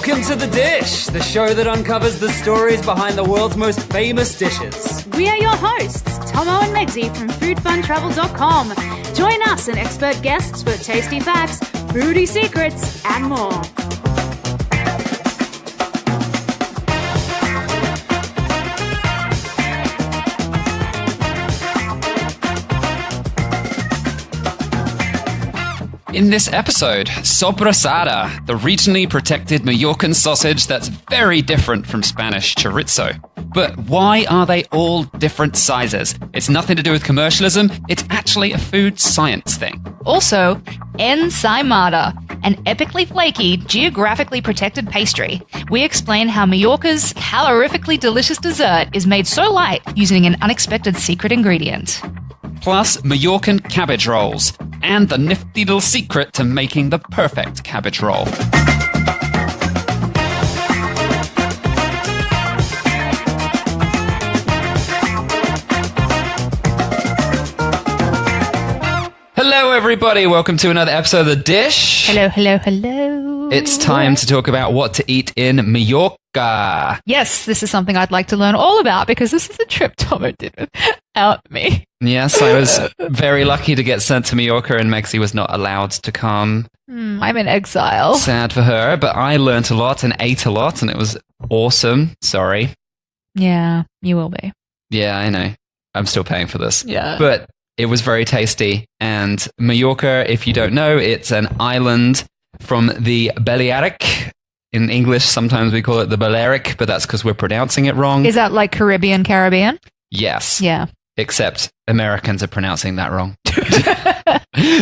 Welcome to The Dish, the show that uncovers the stories behind the world's most famous dishes. We are your hosts, Tomo and Megsy from foodfuntravel.com. Join us and expert guests for tasty facts, foodie secrets, and more. In this episode, Sobrassada, the regionally protected Mallorcan sausage that's very different from Spanish chorizo. But why are they all different sizes? It's nothing to do with commercialism, it's actually a food science thing. Also, Ensaimada, an epically flaky, geographically protected pastry. We explain how Mallorca's calorifically delicious dessert is made so light using an unexpected secret ingredient. Plus Mallorcan cabbage rolls, and the nifty little secret to making the perfect cabbage roll. Hello everybody, welcome to another episode of The Dish. Hello, hello, hello. It's time to talk about what to eat in Mallorca. Yes, this is something I'd like to learn all about because this is a trip Tomo did without me. Yes, I was very lucky to get sent to Mallorca and Megsy was not allowed to come. I'm in exile. Sad for her, but I learnt a lot and ate a lot and it was awesome. Sorry. Yeah, you will be. Yeah, I know. I'm still paying for this. Yeah. But it was very tasty. And Mallorca, if you don't know, it's an island from the Balearic. In English, sometimes we call it the Balearic, but that's because we're pronouncing it wrong. Is that like Caribbean? Yes. Yeah. Except Americans are pronouncing that wrong.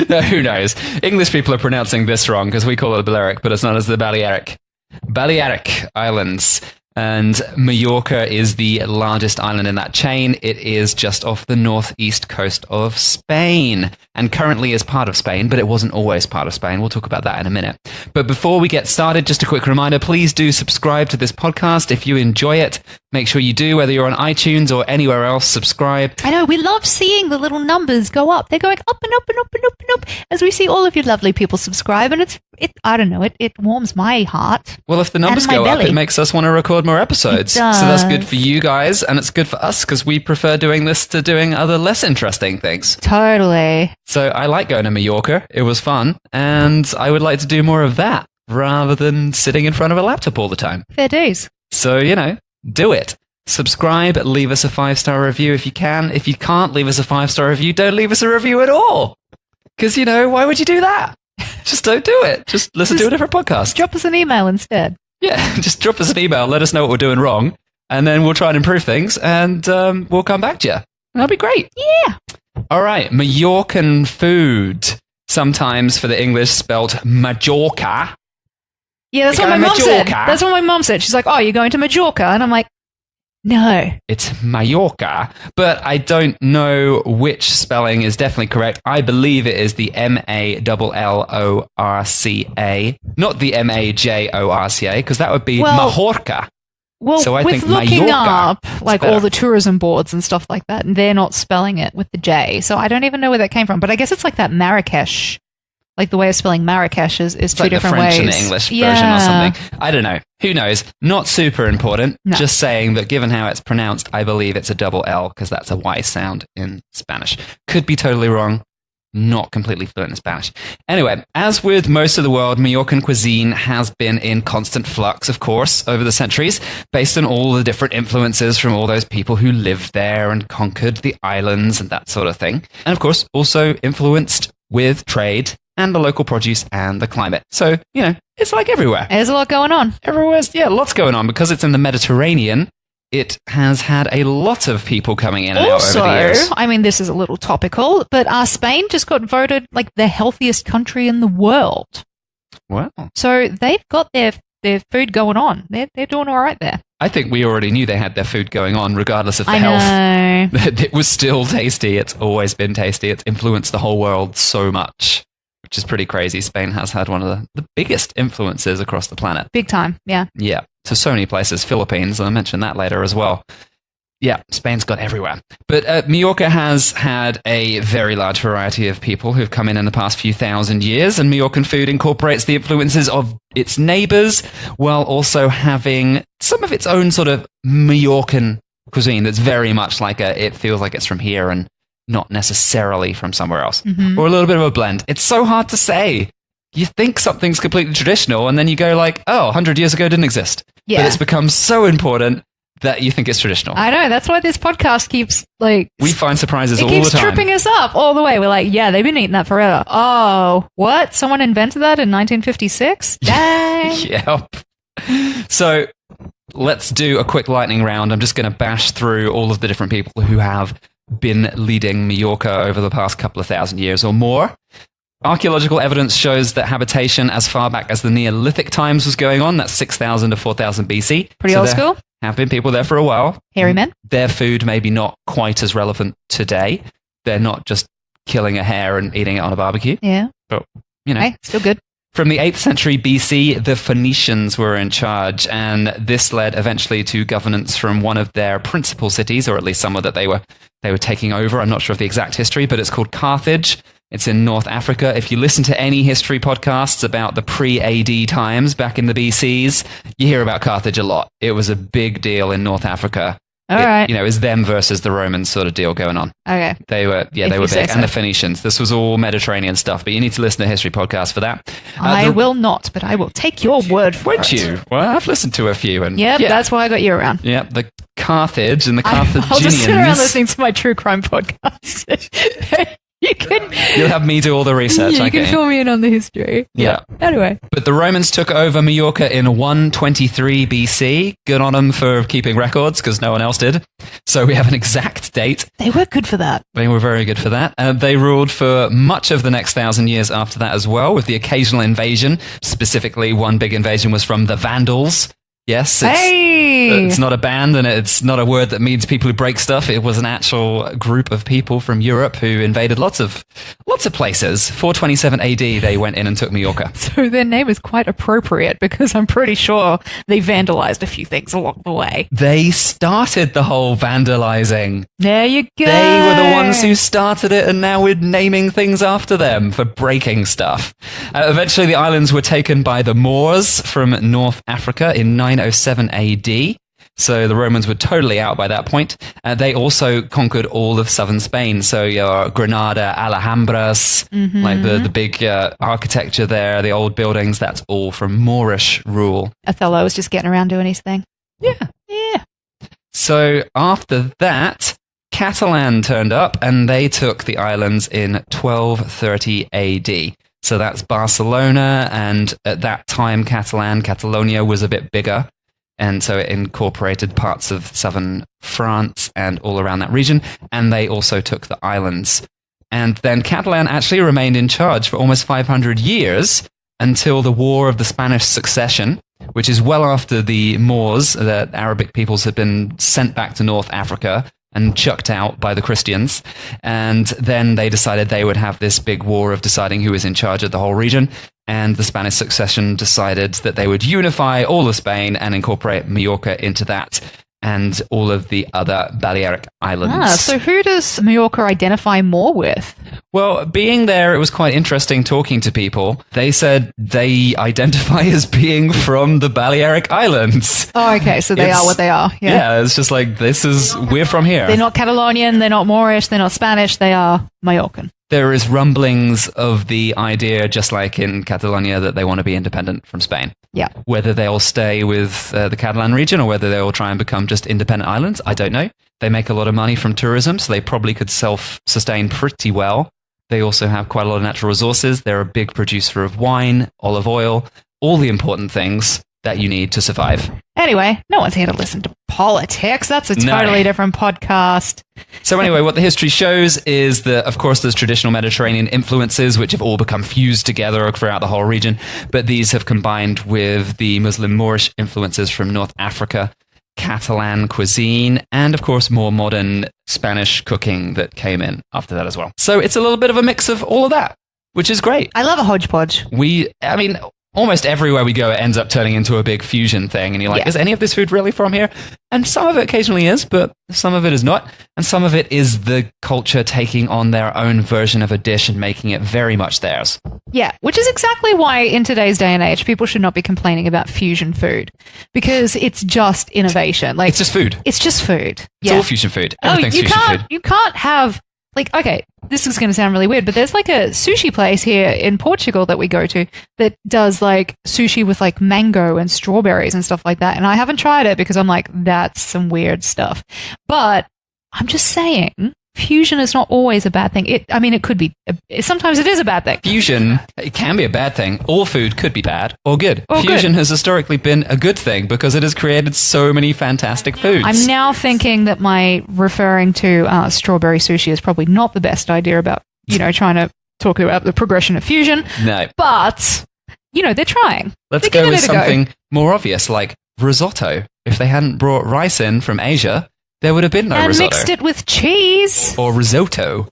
No, who knows? English people are pronouncing this wrong because we call it the Balearic, but it's known as the Balearic. Balearic Islands. And Mallorca is the largest island in that chain. It is just off the northeast coast of Spain and currently is part of Spain, but it wasn't always part of Spain. We'll talk about that in a minute. But before we get started, just a quick reminder, please do subscribe to this podcast. If you enjoy it, make sure you do, whether you're on iTunes or anywhere else, subscribe. I know, we love seeing the little numbers go up. They're going up and up and up and up and up as we see all of you lovely people subscribe. And it warms my heart. Well, if the numbers go up, it makes us want to record more episodes. So that's good for you guys and it's good for us because we prefer doing this to doing other less interesting things. Totally. So I like going to Mallorca. It was fun. And I would like to do more of that rather than sitting in front of a laptop all the time. Fair dues. So, do it. Subscribe, leave us a 5-star review if you can. If you can't leave us a 5-star review, don't leave us a review at all. Because, why would you do that? Just don't do it. Just listen to a different podcast. Drop us an email instead. Yeah, just drop us an email. Let us know what we're doing wrong. And then we'll try and improve things. And we'll come back to you. That'll be great. Yeah. All right. Mallorcan food. Sometimes for the English spelled Majorca. Yeah, that's what my mom said. That's what my mom said. She's like, oh, you're going to Mallorca? And I'm like, no. It's Mallorca, but I don't know which spelling is definitely correct. I believe it is the Mallorca, not the Majorca, because that would be Majorca. Well, so I think looking Mallorca up like all the tourism boards and stuff like that, and they're not spelling it with the J. So I don't even know where that came from. But I guess it's like that Marrakesh. Like the way of spelling Marrakesh is two different ways. Like the French and the English version or something. I don't know. Who knows? Not super important. No. Just saying that given how it's pronounced, I believe it's a double L because that's a Y sound in Spanish. Could be totally wrong. Not completely fluent in Spanish. Anyway, as with most of the world, Mallorcan cuisine has been in constant flux, of course, over the centuries, based on all the different influences from all those people who lived there and conquered the islands and that sort of thing. And of course, also influenced with trade and the local produce and the climate. So, it's like everywhere. There's a lot going on. Everywhere's, lots going on. Because it's in the Mediterranean, it has had a lot of people coming in and out over the years. I mean, this is a little topical, but Spain just got voted like the healthiest country in the world. Wow. So they've got their food going on. They're doing all right there. I think we already knew they had their food going on, regardless of the health. It was still tasty. It's always been tasty. It's influenced the whole world so much, which is pretty crazy. Spain has had one of the biggest influences across the planet. Big time, yeah. Yeah, to so many places. Philippines, and I'll mention that later as well. Yeah, Spain's got everywhere. But Mallorca has had a very large variety of people who've come in the past few thousand years, and Mallorcan food incorporates the influences of its neighbors while also having some of its own sort of Mallorcan cuisine that's very much like it feels like it's from here and not necessarily from somewhere else. Mm-hmm. Or a little bit of a blend. It's so hard to say. You think something's completely traditional, and then you go like, 100 years ago didn't exist. Yeah. But it's become so important that you think it's traditional. I know. That's why this podcast keeps we find surprises all the time. It keeps tripping us up all the way. We're like, yeah, they've been eating that forever. Oh, what? Someone invented that in 1956? Dang. Yep. So let's do a quick lightning round. I'm just going to bash through all of the different people who have been leading Mallorca over the past couple of thousand years or more. Archaeological evidence shows that habitation as far back as the Neolithic times was going on. That's 6,000 to 4,000 BC. Pretty old school. Have been people there for a while. Hairy men. Their food maybe not quite as relevant today. They're not just killing a hare and eating it on a barbecue. Yeah. But, you know. Hey, still good. From the 8th century BC, the Phoenicians were in charge, and this led eventually to governance from one of their principal cities, or at least somewhere that they were taking over. I'm not sure of the exact history, but it's called Carthage. It's in North Africa. If you listen to any history podcasts about the pre-AD times back in the BCs, you hear about Carthage a lot. It was a big deal in North Africa. All right. You know, it was them versus the Romans sort of deal going on. Okay. They were big. And the Phoenicians. This was all Mediterranean stuff, but you need to listen to history podcasts for that. I will not, but I will take your word for it. Would you? Well, I've listened to a few. And yeah, that's why I got you around. Yeah, the Carthage and the Carthaginians. I'll just sit around listening to my true crime podcast. You'll have me do all the research. You can fill me in on the history. Yeah. Anyway. But the Romans took over Mallorca in 123 BC. Good on them for keeping records, because no one else did. So we have an exact date. They were good for that. They were very good for that. They ruled for much of the next 1,000 years after that as well, with the occasional invasion. Specifically, one big invasion was from the Vandals. Yes, it's not a band, and it's not a word that means people who break stuff. It was an actual group of people from Europe who invaded lots of places. 427 AD, they went in and took Mallorca. So their name is quite appropriate, because I'm pretty sure they vandalized a few things along the way. They started the whole vandalizing. There you go. They were the ones who started it, and now we're naming things after them for breaking stuff. Eventually, the islands were taken by the Moors from North Africa in 907 AD. So the Romans were totally out by that point. They also conquered all of southern Spain. So your Granada, Alhambras, like the big architecture there, the old buildings, that's all from Moorish rule. Othello was just getting around doing his thing. Yeah. So after that, Catalan turned up, and they took the islands in 1230 AD. So that's Barcelona, and at that time, Catalonia was a bit bigger. And so it incorporated parts of southern France and all around that region. And they also took the islands. And then Catalan actually remained in charge for almost 500 years until the War of the Spanish Succession, which is well after the Moors, the Arabic peoples, had been sent back to North Africa and chucked out by the Christians. And then they decided they would have this big war of deciding who was in charge of the whole region. And the Spanish Succession decided that they would unify all of Spain and incorporate Mallorca into that, and all of the other Balearic Islands. So who does Mallorca identify more with? Well, being there, it was quite interesting talking to people. They said they identify as being from the Balearic Islands. Oh, okay. So they are what they are. Yeah, it's just like, we're from here. They're not Catalonian, they're not Moorish, they're not Spanish, they are Mallorcan. There is rumblings of the idea, just like in Catalonia, that they want to be independent from Spain. Yeah. Whether they'll stay with the Catalan region or whether they'll try and become just independent islands, I don't know. They make a lot of money from tourism, so they probably could self-sustain pretty well. They also have quite a lot of natural resources. They're a big producer of wine, olive oil, all the important things that you need to survive. Anyway, no one's here to listen to politics. That's a totally different podcast. So anyway, what the history shows is that, of course, there's traditional Mediterranean influences, which have all become fused together throughout the whole region. But these have combined with the Muslim Moorish influences from North Africa, Catalan cuisine, and, of course, more modern Spanish cooking that came in after that as well. So it's a little bit of a mix of all of that, which is great. I love a hodgepodge. almost everywhere we go, it ends up turning into a big fusion thing. And you're like, is any of this food really from here? And some of it occasionally is, but some of it is not. And some of it is the culture taking on their own version of a dish and making it very much theirs. Yeah, which is exactly why in today's day and age, people should not be complaining about fusion food, because it's just innovation. Like, it's just food. It's just food. It's all fusion food. Everything's fusion food. You can't have, like, okay, this is going to sound really weird, but there's like a sushi place here in Portugal that we go to that does like sushi with like mango and strawberries and stuff like that. And I haven't tried it because I'm like, that's some weird stuff. But I'm just saying, fusion is not always a bad thing. It could be. Sometimes it is a bad thing. Fusion, it can be a bad thing. All food could be bad or good. Fusion has historically been a good thing because it has created so many fantastic foods. I'm now thinking that my referring to strawberry sushi is probably not the best idea about, trying to talk about the progression of fusion. No. But, they're trying. Let's go with something more obvious, like risotto. If they hadn't brought rice in from Asia, there would have been no risotto. And mixed it with cheese. Or risotto.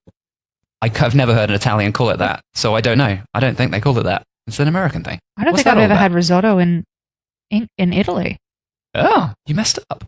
I've never heard an Italian call it that, so I don't know. I don't think they call it that. It's an American thing. I don't think I've ever had risotto in Italy. Oh, you messed up.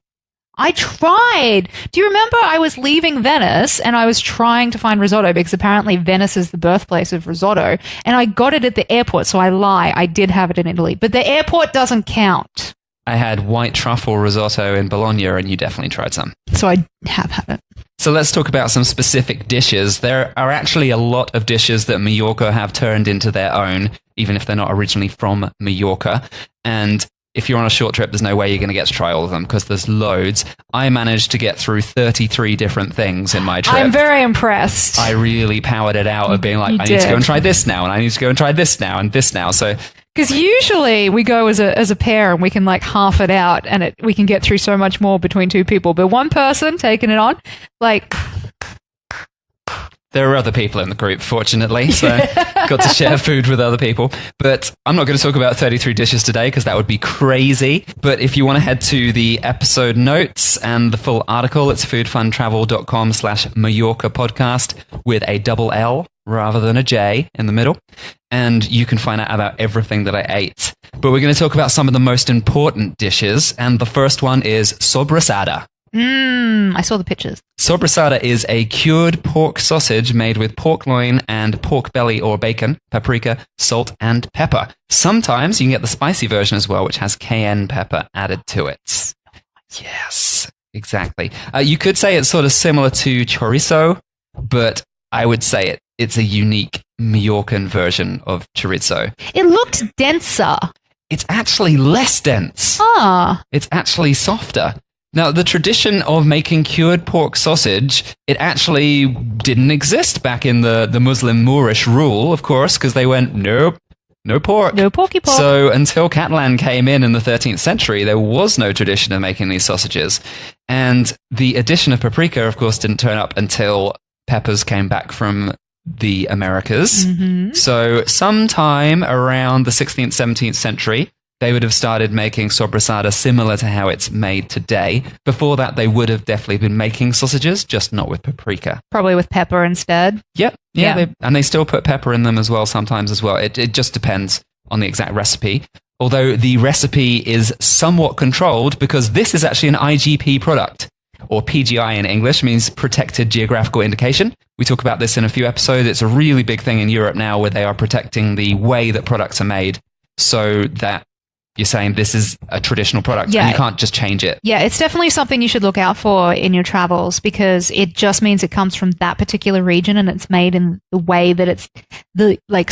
I tried. Do you remember I was leaving Venice and I was trying to find risotto because apparently Venice is the birthplace of risotto, and I got it at the airport, so I lie. I did have it in Italy, but the airport doesn't count. I had white truffle risotto in Bologna, and you definitely tried some. So I have had it. So let's talk about some specific dishes. There are actually a lot of dishes that Mallorca have turned into their own, even if they're not originally from Mallorca. And if you're on a short trip, there's no way you're going to get to try all of them because there's loads. I managed to get through 33 different things in my trip. I'm very impressed. I really powered it out of being like, I need to go and try this now, and I need to go and try this now, and this now. So, because usually we go as a pair and we can like half it out, and we can get through so much more between two people. But one person taking it on, like... There are other people in the group, fortunately, so got to share food with other people. But I'm not going to talk about 33 dishes today because that would be crazy. But if you want to head to the episode notes and the full article, it's foodfuntravel.com/Mallorca podcast with a double L rather than a J in the middle. And you can find out about everything that I ate. But we're going to talk about some of the most important dishes. And the first one is Sobrassada. I saw the pictures. Sobrassada is a cured pork sausage made with pork loin and pork belly or bacon, paprika, salt, and pepper. Sometimes you can get the spicy version as well, which has cayenne pepper added to it. Yes, exactly. You could say it's sort of similar to chorizo, but I would say it's a unique Mallorcan version of chorizo. It looked denser. It's actually less dense. It's actually softer. Now, the tradition of making cured pork sausage, it actually didn't exist back in the Muslim Moorish rule, of course, because they went, nope, no pork. No porky pork. So until Catalan came in the 13th century, there was no tradition of making these sausages. And the addition of paprika, of course, didn't turn up until peppers came back from the Americas. Mm-hmm. So sometime around the 16th, 17th century, they would have started making sobrassada similar to how it's made today. Before that, they would have definitely been making sausages, just not with paprika. Probably with pepper instead. Yep. Yeah. And they still put pepper in them as well sometimes as well. It just depends on the exact recipe. Although the recipe is somewhat controlled because this is actually an IGP product, or PGI in English, means Protected Geographical Indication. We talk about this in a few episodes. It's a really big thing in Europe now where they are protecting the way that products are made so that you're saying this is a traditional product and you can't just change it. Yeah, it's definitely something you should look out for in your travels because it just means it comes from that particular region and it's made in the way that it's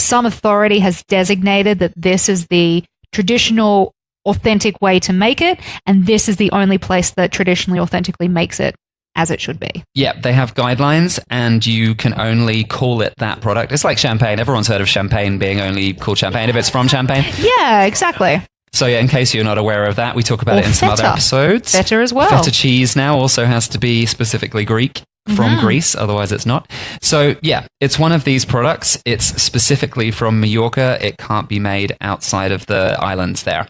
some authority has designated that this is the traditional authentic way to make it, and this is the only place that traditionally authentically makes it as it should be. Yeah, they have guidelines and you can only call it that product. It's like champagne. Everyone's heard of champagne being only called champagne if it's from Champagne. Yeah, exactly. So yeah, in case you're not aware of that, we talk about it in some other episodes. Feta as well. Feta cheese now also has to be specifically Greek from Greece, otherwise it's not. So yeah, it's one of these products. It's specifically from Mallorca. It can't be made outside of the islands there.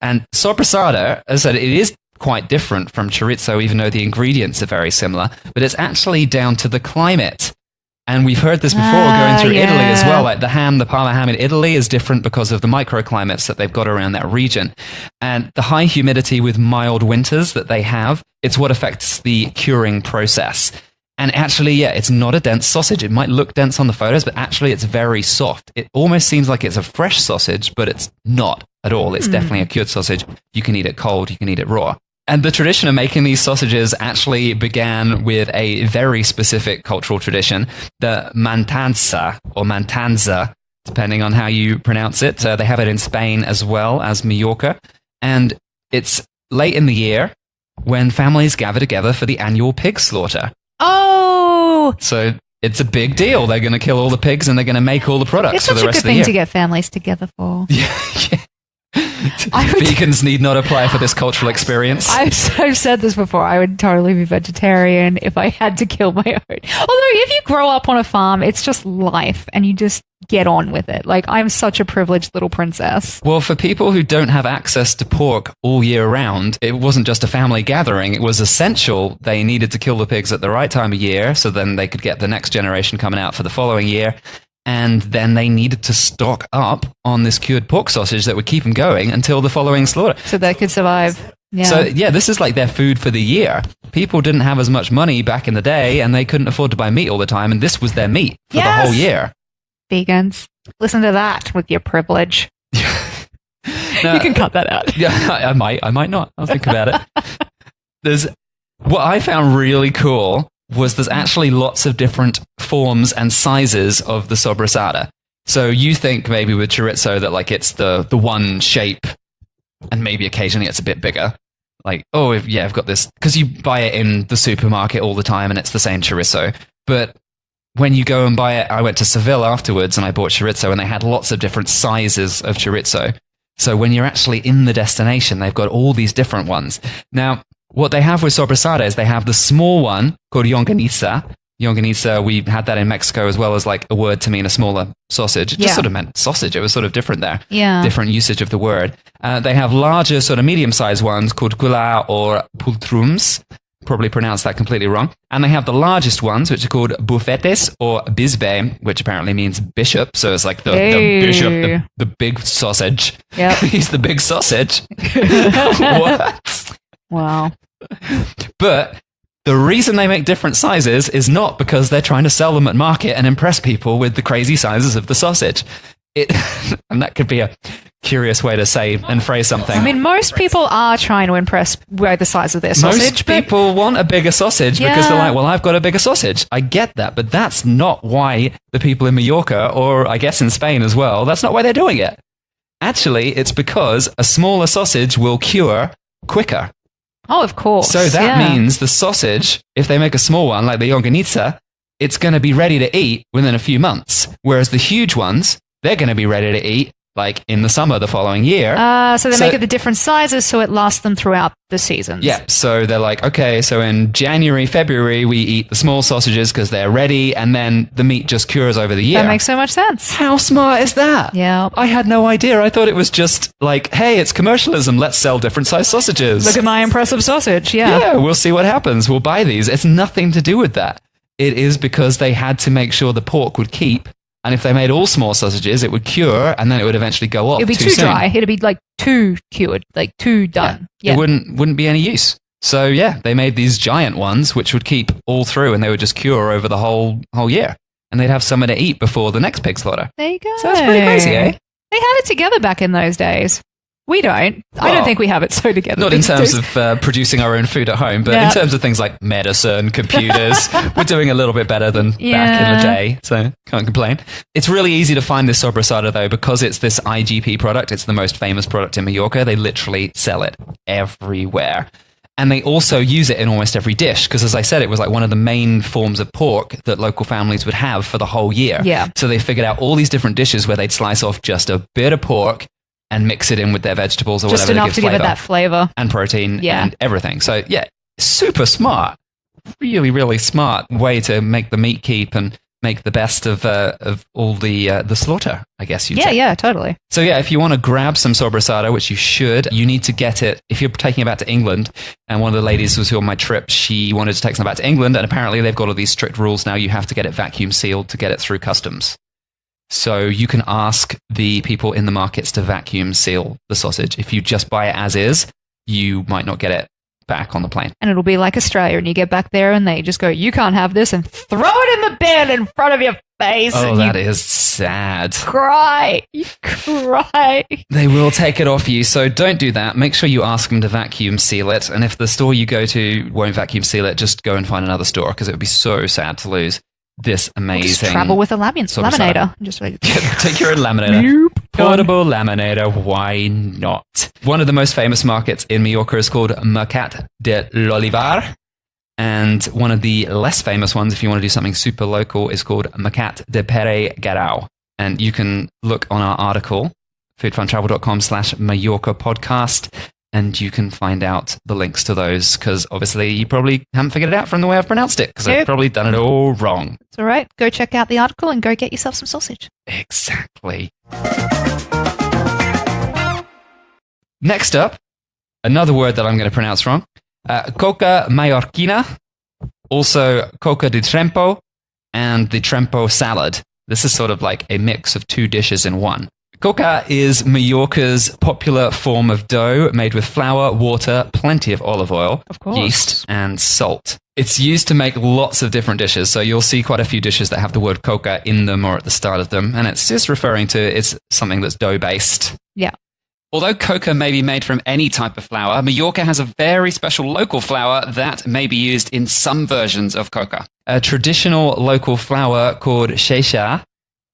And sobrassada, as I said, it is quite different from chorizo, even though the ingredients are very similar, but it's actually down to the climate. And we've heard this before going through Italy as well. Like the Parma ham in Italy is different because of the microclimates that they've got around that region. And the high humidity with mild winters that they have, it's what affects the curing process. And actually, it's not a dense sausage. It might look dense on the photos, but actually it's very soft. It almost seems like it's a fresh sausage, but it's not at all. It's definitely a cured sausage. You can eat it cold, you can eat it raw. And the tradition of making these sausages actually began with a very specific cultural tradition, the mantanza, or mantanza, depending on how you pronounce it. They have it in Spain as well as Mallorca. And it's late in the year when families gather together for the annual pig slaughter. Oh! So it's a big deal. They're going to kill all the pigs and they're going to make all the products for the rest of the year. It's such a good thing to get families together for. Yeah. Vegans need not apply for this cultural experience. I've said this before. I would totally be vegetarian if I had to kill my own. Although if you grow up on a farm, it's just life and you just get on with it. Like, I'm such a privileged little princess. Well, for people who don't have access to pork all year round, it wasn't just a family gathering. It was essential. They needed to kill the pigs at the right time of year so then they could get the next generation coming out for the following year. And then they needed to stock up on this cured pork sausage that would keep them going until the following slaughter. So they could survive. Yeah. So, this is like their food for the year. People didn't have as much money back in the day, and they couldn't afford to buy meat all the time, and this was their meat for the whole year. Vegans, listen to that with your privilege. Now, you can cut that out. Yeah, I might not. I'll think about it. What I found really cool was there's actually lots of different forms and sizes of the sobrassada. So you think maybe with chorizo that like it's the one shape and maybe occasionally it's a bit bigger. Like, I've got this, because you buy it in the supermarket all the time and it's the same chorizo. But when you go and buy it, I went to Seville afterwards and I bought chorizo and they had lots of different sizes of chorizo. So when you're actually in the destination, they've got all these different ones. Now, what they have with sobrassada is they have the small one called longaniza. Longaniza, we had that in Mexico as well as like a word to mean a smaller sausage. It just sort of meant sausage. It was sort of different there. Yeah. Different usage of the word. They have larger sort of medium-sized ones called cula or pultrums. Probably pronounced that completely wrong. And they have the largest ones, which are called bufetes or bisbe, which apparently means bishop. So it's like the bishop, the big sausage. Yep. He's the big sausage. What? Wow. But the reason they make different sizes is not because they're trying to sell them at market and impress people with the crazy sizes of the sausage. And that could be a curious way to say and phrase something. I mean, most people are trying to impress by the size of their sausage. Most people want a bigger sausage because they're like, well, I've got a bigger sausage. I get that, but that's not why the people in Mallorca, or I guess in Spain as well, that's not why they're doing it. Actually, it's because a smaller sausage will cure quicker. Oh, of course. So that means the sausage, if they make a small one like the longaniza, it's going to be ready to eat within a few months. Whereas the huge ones, they're going to be ready to eat like in the summer the following year. So they make it the different sizes so it lasts them throughout the seasons. Yeah, so they're like, okay, so in January, February, we eat the small sausages because they're ready, and then the meat just cures over the year. That makes so much sense. How smart is that? Yeah. I had no idea. I thought it was just like, hey, it's commercialism. Let's sell different size sausages. Look at my impressive sausage. Yeah. Yeah, we'll see what happens. We'll buy these. It's nothing to do with that. It is because they had to make sure the pork would keep. And if they made all small sausages, it would cure, and then it would eventually go off. It'd be too dry. It'd be like too cured, like too done. Yeah. It wouldn't be any use. So yeah, they made these giant ones, which would keep all through, and they would just cure over the whole year. And they'd have something to eat before the next pig slaughter. There you go. So that's pretty crazy, eh? They had it together back in those days. We don't. I don't think we have it so together. Not in terms of producing our own food at home, but in terms of things like medicine, computers, we're doing a little bit better than back in the day, so can't complain. It's really easy to find this sobrassada, though, because it's this IGP product. It's the most famous product in Mallorca. They literally sell it everywhere. And they also use it in almost every dish, because as I said, it was like one of the main forms of pork that local families would have for the whole year. Yeah. So they figured out all these different dishes where they'd slice off just a bit of pork and mix it in with their vegetables or just whatever enough to give it that flavor and protein and everything. So yeah, super smart, really, really smart way to make the meat keep and make the best of all the slaughter, I guess you'd say. Yeah, totally. So yeah, if you want to grab some Sobrassada, which you should, you need to get it, if you're taking it back to England, and one of the ladies was on my trip, she wanted to take some back to England, and apparently they've got all these strict rules now. You have to get it vacuum sealed to get it through customs. So you can ask the people in the markets to vacuum seal the sausage. If you just buy it as is, you might not get it back on the plane. And it'll be like Australia, and you get back there and they just go, you can't have this, and throw it in the bin in front of your face. Oh, that is sad. Cry. You cry. They will take it off you, so don't do that. Make sure you ask them to vacuum seal it, and if the store you go to won't vacuum seal it, just go and find another store, because it would be so sad to lose this amazing... Just travel with a laminator. Just like, take your own laminator. Nope. Portable laminator, why not? One of the most famous markets in Mallorca is called Mercat de l'Olivar. And one of the less famous ones, if you want to do something super local, is called Mercat de Pere Garau. And you can look on our article, foodfuntravel.com/Mallorca podcast, and you can find out the links to those, because obviously you probably haven't figured it out from the way I've pronounced it, because I've probably done it all wrong. It's all right. Go check out the article and go get yourself some sausage. Exactly. Next up, another word that I'm going to pronounce wrong. Coca mallorquina, also coca di trempo, and the trempo salad. This is sort of like a mix of two dishes in one. Coca is Mallorca's popular form of dough made with flour, water, plenty of olive oil, of course, yeast, and salt. It's used to make lots of different dishes, so you'll see quite a few dishes that have the word coca in them or at the start of them, and it's just referring to it's something that's dough-based. Yeah. Although coca may be made from any type of flour, Mallorca has a very special local flour that may be used in some versions of coca. A traditional local flour called xeixa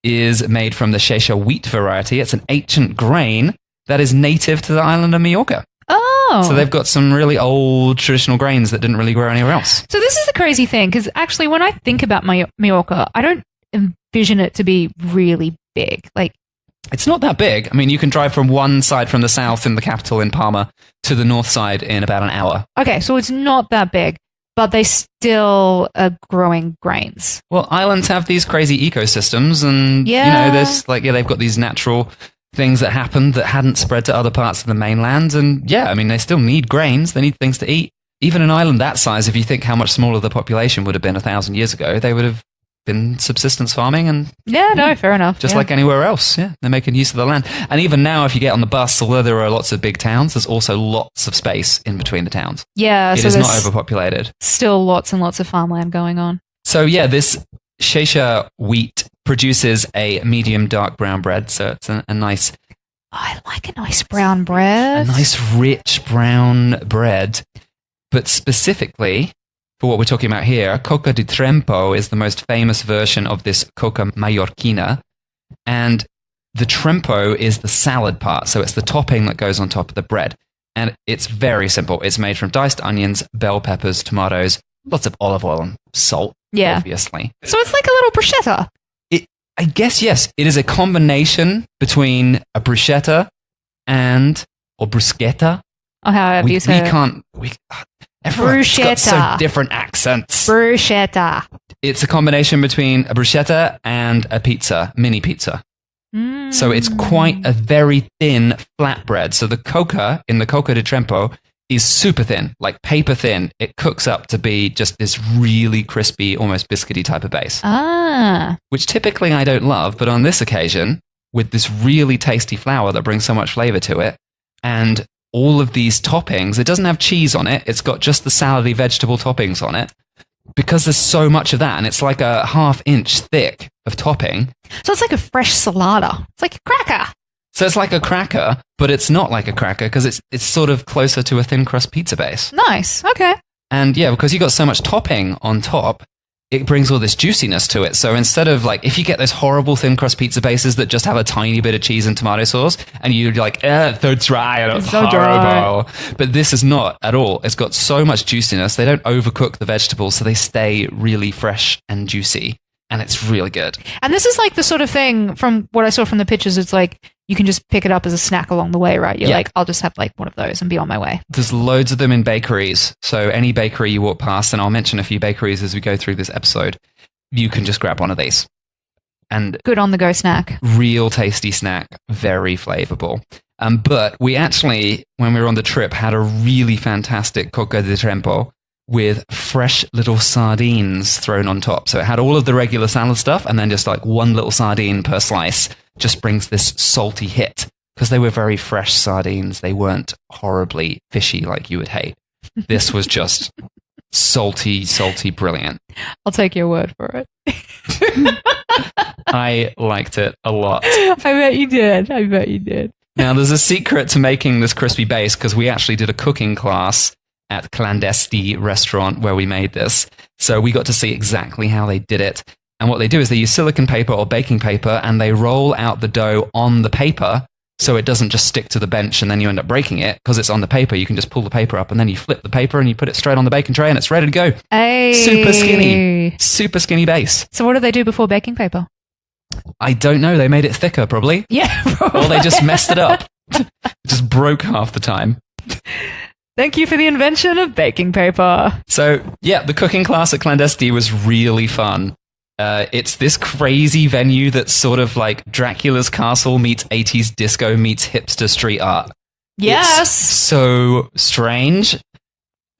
is made from the xeixa wheat variety. It's an ancient grain that is native to the island of Mallorca. Oh. So they've got some really old traditional grains that didn't really grow anywhere else. So this is the crazy thing, because actually when I think about Mallorca, I don't envision it to be really big. Like, it's not that big. I mean, you can drive from one side from the south in the capital in Palma to the north side in about an hour. Okay, so it's not that big, but they still are growing grains. Well, islands have these crazy ecosystems, and there's they've got these natural things that happened that hadn't spread to other parts of the mainland, and they still need grains. They need things to eat. Even an island that size, if you think how much smaller the population would have been 1,000 years ago, they would have been subsistence farming, and fair enough. Just like anywhere else, they're making use of the land. And even now, if you get on the bus, although there are lots of big towns, there's also lots of space in between the towns. Yeah, it is not overpopulated. Still lots and lots of farmland going on. So this xeixa wheat produces a medium dark brown bread, so it's a nice... I like a nice brown bread. A nice rich brown bread. But specifically, for what we're talking about here, coca di trempo is the most famous version of this coca mallorquina. And the trempo is the salad part, so it's the topping that goes on top of the bread. And it's very simple. It's made from diced onions, bell peppers, tomatoes, lots of olive oil and salt, obviously. So it's like a little bruschetta. I guess, yes. It is a combination between a bruschetta or bruschetta. Oh, however you say it. Everyone's got so different accents. Bruschetta. It's a combination between a bruschetta and a pizza, mini pizza. So it's quite a very thin flatbread. So the coca in the coca di trempo is super thin, like paper thin. It cooks up to be just this really crispy, almost biscuity type of base. Which typically I don't love, but on this occasion, with this really tasty flour that brings so much flavor to it, and all of these toppings, it doesn't have cheese on it, it's got just the salady vegetable toppings on it, because there's so much of that, and it's like a 1/2 inch thick of topping. So it's like a fresh salada. It's like a cracker. So it's like a cracker, but it's not like a cracker, because it's sort of closer to a thin crust pizza base. Nice, okay. And because you got so much topping on top, it brings all this juiciness to it. So instead of if you get those horrible thin crust pizza bases that just have a tiny bit of cheese and tomato sauce, and you're like, so dry and it's so horrible. Dry. But this is not at all. It's got so much juiciness. They don't overcook the vegetables, so they stay really fresh and juicy. And it's really good. And this is like the sort of thing, from what I saw from the pictures, it's like you can just pick it up as a snack along the way, right? You're like, I'll just have one of those and be on my way. There's loads of them in bakeries. So any bakery you walk past, and I'll mention a few bakeries as we go through this episode, you can just grab one of these. And Good on-the-go snack. real tasty snack, very flavorful. But we actually, when we were on the trip, had a really fantastic coca de trempo with fresh little sardines thrown on top. So it had all of the regular salad stuff, and then just like one little sardine per slice just brings this salty hit. Because they were very fresh sardines. They weren't horribly fishy like you would hate. This was just salty, brilliant. I'll take your word for it. I liked it a lot. I bet you did. Now, there's a secret to making this crispy base because we actually did a cooking class at Clandesti restaurant where we made this. So we got to see exactly how they did it. And what they do is they use silicone paper or baking paper and they roll out the dough on the paper so it doesn't just stick to the bench and then you end up breaking it. Because it's on the paper, you can just pull the paper up and then you flip the paper and you put it straight on the baking tray and it's ready to go. Hey. Super skinny base. So what do they do before baking paper? I don't know. They made it thicker, probably. Yeah, probably. Or they just messed it up. Just broke half the time. Thank you for the invention of baking paper. So, yeah, the cooking class at Clandesti was really fun. It's this crazy venue that's sort of like Dracula's castle meets 80s disco meets hipster street art. Yes. It's so strange,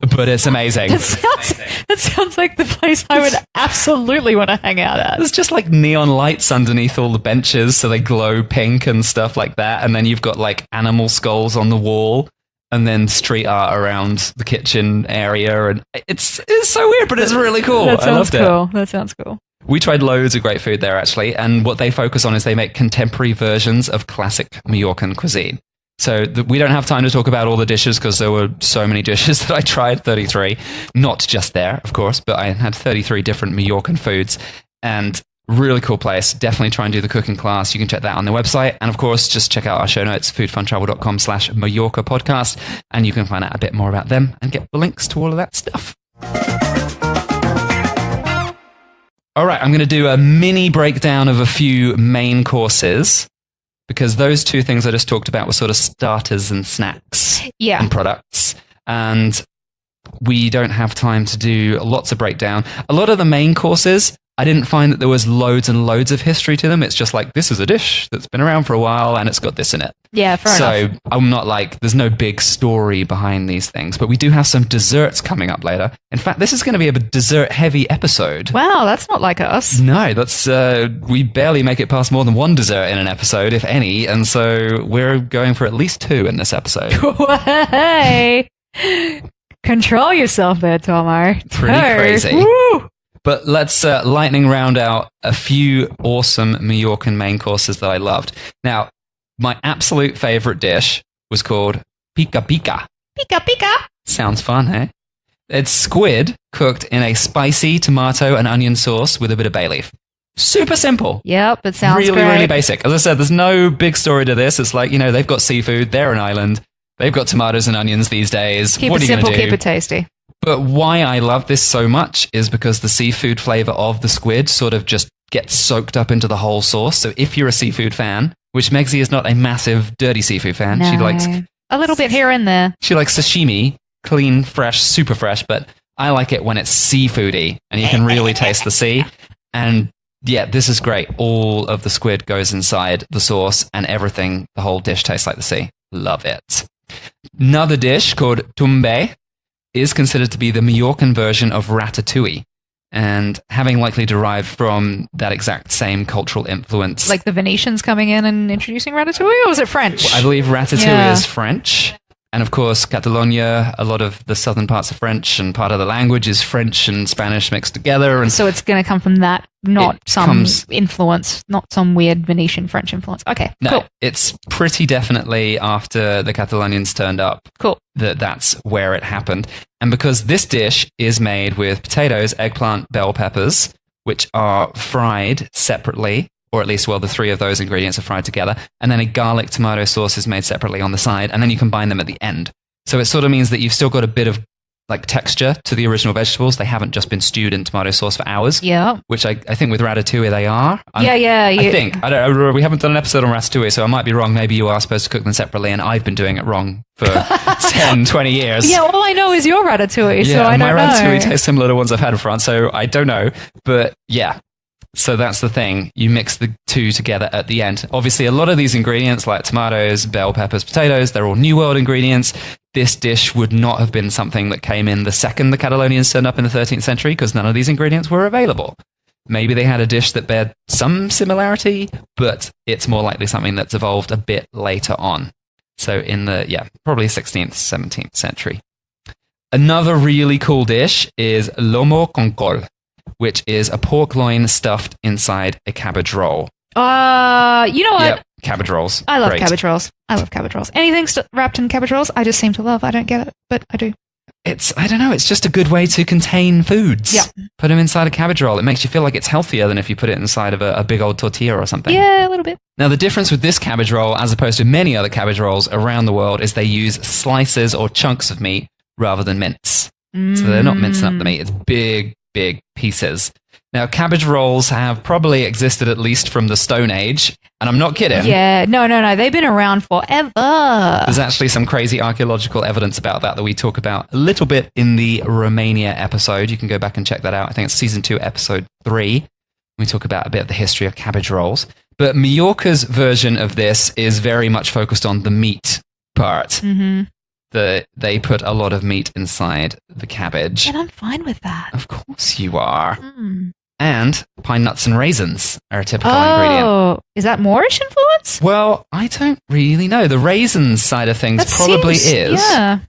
but it's amazing. That sounds like the place I would absolutely want to hang out at. There's just like neon lights underneath all the benches, so they glow pink and stuff like that. And then you've got like animal skulls on the wall. And then street art around the kitchen area. And it's so weird, but it's really cool. That sounds cool. That sounds cool. We tried loads of great food there, actually. And what they focus on is they make contemporary versions of classic Mallorcan cuisine. So we don't have time to talk about all the dishes because there were so many dishes that I tried, 33. Not just there, of course, but I had 33 different Mallorcan foods. And really cool place. Definitely try and do the cooking class. You can check that on the website. And of course, just check out our show notes, foodfuntravel.com/Mallorca podcast. And you can find out a bit more about them and get the links to all of that stuff. All right, I'm going to do a mini breakdown of a few main courses because those two things I just talked about were sort of starters and snacks and products. And we don't have time to do lots of breakdown. A lot of the main courses, I didn't find that there was loads and loads of history to them. It's just like, this is a dish that's been around for a while and it's got this in it. Yeah, fair enough. So I'm not like, there's no big story behind these things, but we do have some desserts coming up later. In fact, this is going to be a dessert heavy episode. Wow, that's not like us. No, that's, we barely make it past more than one dessert in an episode, if any. And so we're going for at least 2 in this episode. Hey, control yourself there, Tomo. Pretty crazy. Woo! But let's lightning round out a few awesome Mallorcan main courses that I loved. Now, my absolute favorite dish was called pica pica. Pica pica. Sounds fun, eh? It's squid cooked in a spicy tomato and onion sauce with a bit of bay leaf. Super simple. Yep, it sounds really, great. really basic. As I said, there's no big story to this. It's like, they've got seafood. They're an island. They've got tomatoes and onions these days. Keep what it are you simple, gonna do? keep it tasty. But why I love this so much is because the seafood flavor of the squid sort of just gets soaked up into the whole sauce. So if you're a seafood fan, which Megzi is not a massive dirty seafood fan, No. she likes a little bit here and there. She likes sashimi, clean, fresh, super fresh, but I like it when it's seafoody and you can really taste the sea. And yeah, this is great. All of the squid goes inside the sauce and everything, the whole dish tastes like the sea. Love it. Another dish called tumbe is considered to be the Mallorcan version of ratatouille, and having likely derived from that exact same cultural influence. Like the Venetians coming in and introducing ratatouille, or was it French? I believe ratatouille is French. And of course, Catalonia, a lot of the southern parts are French, and part of the language is French and Spanish mixed together. And so it's going to come from that, not some influence, not some weird Venetian French influence. Okay, no, cool. It's pretty definitely after the Catalonians turned up. Cool. That's where it happened. And because this dish is made with potatoes, eggplant, bell peppers, which are fried separately, or at least, the 3 of those ingredients are fried together. And then a garlic tomato sauce is made separately on the side. And then you combine them at the end. So it sort of means that you've still got a bit of like texture to the original vegetables. They haven't just been stewed in tomato sauce for hours. Yeah. Which I think with ratatouille they are. I think. We haven't done an episode on ratatouille, so I might be wrong. Maybe you are supposed to cook them separately, and I've been doing it wrong for 10, 20 years. Yeah, all I know is your ratatouille, so I don't know. My ratatouille tastes similar to ones I've had in France, so I don't know. But yeah. So that's the thing. You mix the two together at the end. Obviously, a lot of these ingredients like tomatoes, bell peppers, potatoes, they're all New World ingredients. This dish would not have been something that came in the second the Catalonians turned up in the 13th century because none of these ingredients were available. Maybe they had a dish that bared some similarity, but it's more likely something that's evolved a bit later on. So in the, probably 16th, 17th century. Another really cool dish is lomo con col, which is a pork loin stuffed inside a cabbage roll. You know what? Yep, cabbage rolls. I love Great. cabbage rolls. Anything wrapped in cabbage rolls, I just seem to love. I don't get it, but I do. I don't know, it's just a good way to contain foods. Yeah. Put them inside a cabbage roll. It makes you feel like it's healthier than if you put it inside of a big old tortilla or something. Yeah, a little bit. Now, the difference with this cabbage roll, as opposed to many other cabbage rolls around the world, is they use slices or chunks of meat rather than mince. So they're not mincing up the meat. It's big pieces. Now, cabbage rolls have probably existed at least from the Stone Age, and I'm not kidding. Yeah, no. They've been around forever. There's actually some crazy archaeological evidence about that we talk about a little bit in the Romania episode. You can go back and check that out. I think it's season 2, episode 3. We talk about a bit of the history of cabbage rolls. But Mallorca's version of this is very much focused on the meat part. Mm-hmm. They put a lot of meat inside the cabbage. And I'm fine with that. Of course you are. Mm. And pine nuts and raisins are a typical ingredient. Oh, is that Moorish influence? Well, I don't really know. The raisins side of things probably is. Yeah.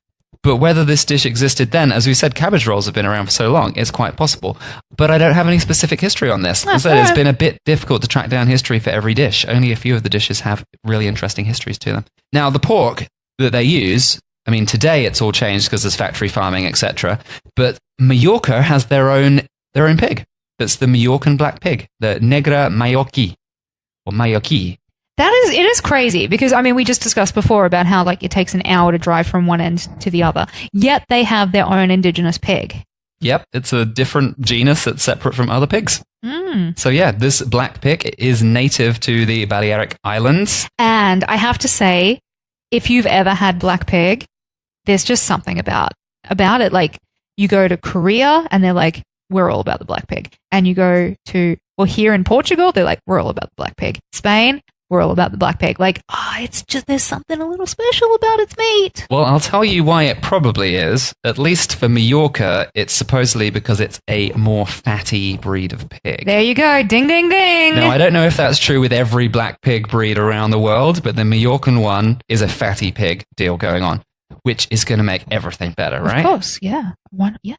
But whether this dish existed then, as we said, cabbage rolls have been around for so long, it's quite possible. But I don't have any specific history on this. As I said, it's been a bit difficult to track down history for every dish. Only a few of the dishes have really interesting histories to them. Now, the pork that they use, I mean, today it's all changed because there's factory farming, etc. But Mallorca has their own pig. That's the Mallorcan black pig, the Negra Mallorquí, or Mallorquí. It is crazy because, I mean, we just discussed before about how, like, it takes an hour to drive from one end to the other, yet they have their own indigenous pig. Yep, it's a different genus that's separate from other pigs. Mm. So yeah, this black pig is native to the Balearic Islands. And I have to say, if you've ever had black pig, there's just something about it. Like, you go to Korea and they're like, we're all about the black pig. And you go to, well, here in Portugal, they're like, we're all about the black pig. Spain, we're all about the black pig. Like, it's just, there's something a little special about its meat. Well, I'll tell you why it probably is. At least for Mallorca, it's supposedly because it's a more fatty breed of pig. There you go. Ding, ding, ding. Now, I don't know if that's true with every black pig breed around the world, but the Mallorcan one is a fatty pig deal going on, which is going to make everything better, right? Of course, yeah. Yeah.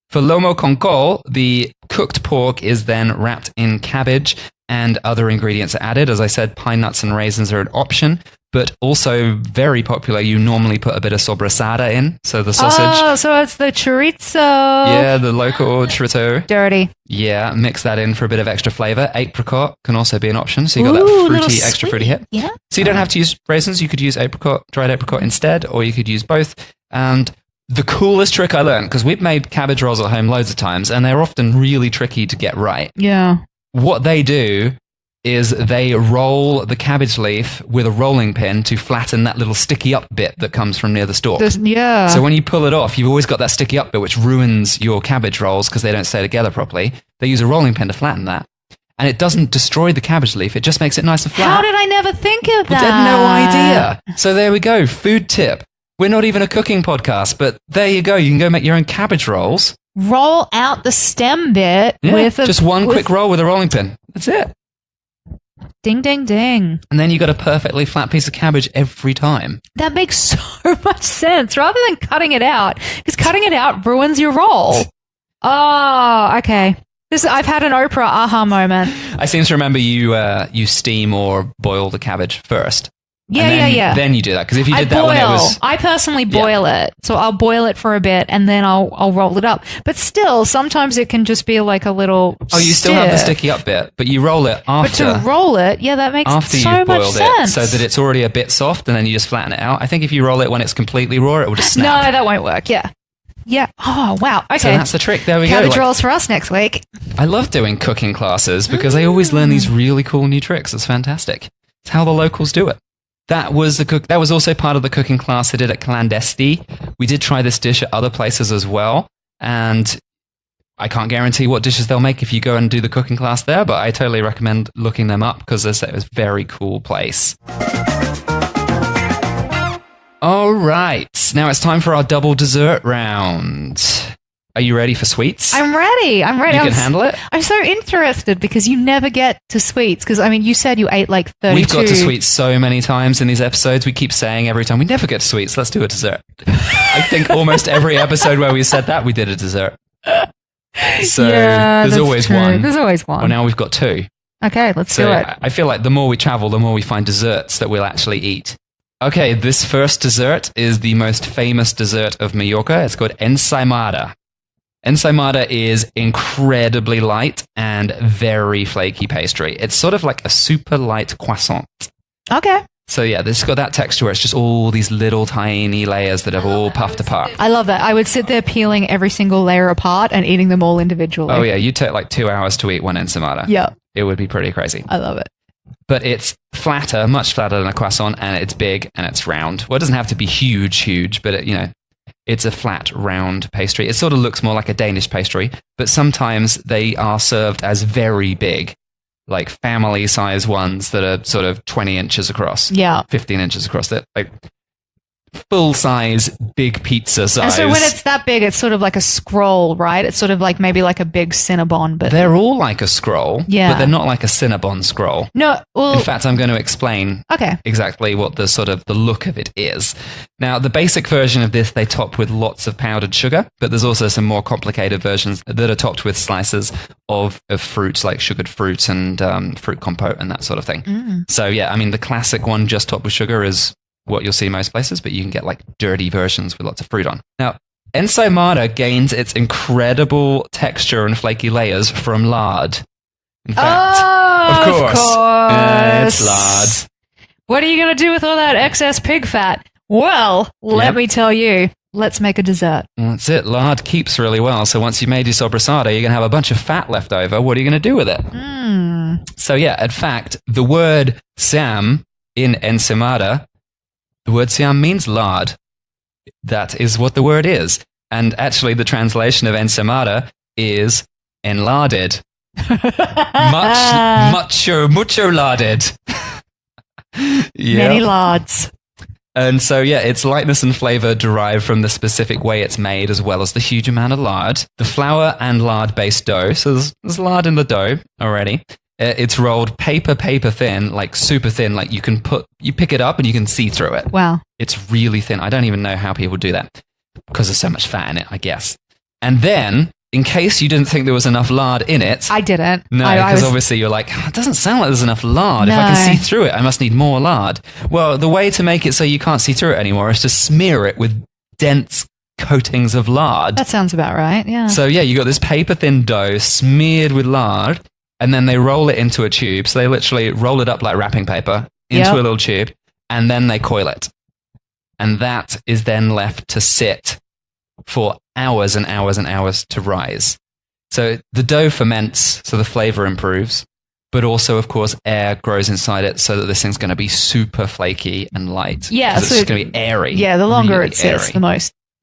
For lomo con col, the cooked pork is then wrapped in cabbage and other ingredients are added. As I said, pine nuts and raisins are an option, but also very popular. You normally put a bit of sobrassada in, so the sausage. Oh, so it's the chorizo. Yeah, the local chorizo. Dirty. Yeah, mix that in for a bit of extra flavor. Apricot can also be an option, so you got that fruity, extra fruity hit. Yeah. So you don't have to use raisins. You could use dried apricot instead, or you could use both. And the coolest trick I learned, because we've made cabbage rolls at home loads of times, and they're often really tricky to get right. Yeah. What they do is they roll the cabbage leaf with a rolling pin to flatten that little sticky up bit that comes from near the stalk. Yeah. So when you pull it off, you've always got that sticky up bit, which ruins your cabbage rolls because they don't stay together properly. They use a rolling pin to flatten that. And it doesn't destroy the cabbage leaf. It just makes it nice and flat. How did I never think of that? I had no idea. So there we go. Food tip. We're not even a cooking podcast, but there you go. You can go make your own cabbage rolls. Roll out the stem bit with just one quick roll with a rolling pin. That's it. Ding, ding, ding. And then you got a perfectly flat piece of cabbage every time. That makes so much sense, rather than cutting it out, because cutting it out ruins your roll. Oh, okay. I've had an Oprah aha moment. I seem to remember you steam or boil the cabbage first. Yeah. Then you do that, because if you did that when it was... I personally boil it. So I'll boil it for a bit and then I'll roll it up. But still, sometimes it can just be like a little Oh, you still have the sticky up bit, but you roll it after... But to roll it, that makes after so you've much boiled sense. it, so that it's already a bit soft, and then you just flatten it out. I think if you roll it when it's completely raw, it will just snap. No, that won't work, yeah. Yeah. Oh, wow. Okay. So that's the trick. There we go. Cabbage rolls for us next week. I love doing cooking classes because I always learn these really cool new tricks. It's fantastic. It's how the locals do it. That was also part of the cooking class I did at Clandesti. We did try this dish at other places as well, and I can't guarantee what dishes they'll make if you go and do the cooking class there, but I totally recommend looking them up because it was a very cool place. All right, now it's time for our double dessert round. Are you ready for sweets? I'm ready. You can handle it? I'm so interested because you never get to sweets. Because, I mean, you said you ate like 32. We've got to sweets so many times in these episodes. We keep saying every time, we never get to sweets. Let's do a dessert. I think almost every episode where we said that, we did a dessert. So there's always one. There's always one. Well, now we've got two. Okay, let's do it. I feel like the more we travel, the more we find desserts that we'll actually eat. Okay, this first dessert is the most famous dessert of Mallorca. It's called Ensaimada. Ensaimada is incredibly light and very flaky pastry. It's sort of like a super light croissant. Okay. So yeah, this has got that texture where it's just all these little tiny layers that have all puffed apart. I love that. I would sit there peeling every single layer apart and eating them all individually. Oh yeah, you'd take like 2 hours to eat one ensaimada. Yeah. It would be pretty crazy. I love it. But it's flatter, much flatter than a croissant, and it's big and it's round. Well, it doesn't have to be huge, but it's a flat, round pastry. It sort of looks more like a Danish pastry, but sometimes they are served as very big, like family-size ones that are sort of 20 inches across. Yeah. 15 inches across. They're like full-size, big pizza size. And so when it's that big, it's sort of like a scroll, right? It's sort of like maybe like a big Cinnabon. But they're all like a scroll, yeah, but they're not like a Cinnabon scroll. No, well, in fact, I'm going to explain exactly what the look of it is. Now, the basic version of this, they top with lots of powdered sugar, but there's also some more complicated versions that are topped with slices of fruit, like sugared fruit and fruit compote and that sort of thing. So yeah, I mean, the classic one just topped with sugar is what you'll see most places, but you can get like dirty versions with lots of fruit on. Now, ensaimada gains its incredible texture and flaky layers from lard. In fact, of course. It's lard. What are you going to do with all that excess pig fat? Well, let me tell you. Let's make a dessert. That's it. Lard keeps really well. So once you made your sobrassada, you're going to have a bunch of fat left over. What are you going to do with it? So yeah, in fact, the word siam in ensaimada, the word siam means lard. That is what the word is. And actually, the translation of ensaimada is enlarded. Mucho larded. Many lards. And so, yeah, its lightness and flavor derive from the specific way it's made, as well as the huge amount of lard. The flour and lard-based dough, so there's lard in the dough already. It's rolled paper thin, like super thin, like you pick it up and you can see through it. Wow. It's really thin. I don't even know how people do that, because there's so much fat in it, I guess. And then, in case you didn't think there was enough lard in it. I didn't. No, because obviously you're like, it doesn't sound like there's enough lard. No. If I can see through it, I must need more lard. Well, the way to make it so you can't see through it anymore is to smear it with dense coatings of lard. That sounds about right, yeah. So yeah, you got this paper-thin dough smeared with lard, and then they roll it into a tube. So they literally roll it up like wrapping paper into a little tube, and then they coil it. And that is then left to sit for hours and hours and hours to rise. So the dough ferments, so the flavor improves, but also, of course, air grows inside it so that this thing's going to be super flaky and light. Yeah. So it's going to be airy. Yeah, the longer really it sits,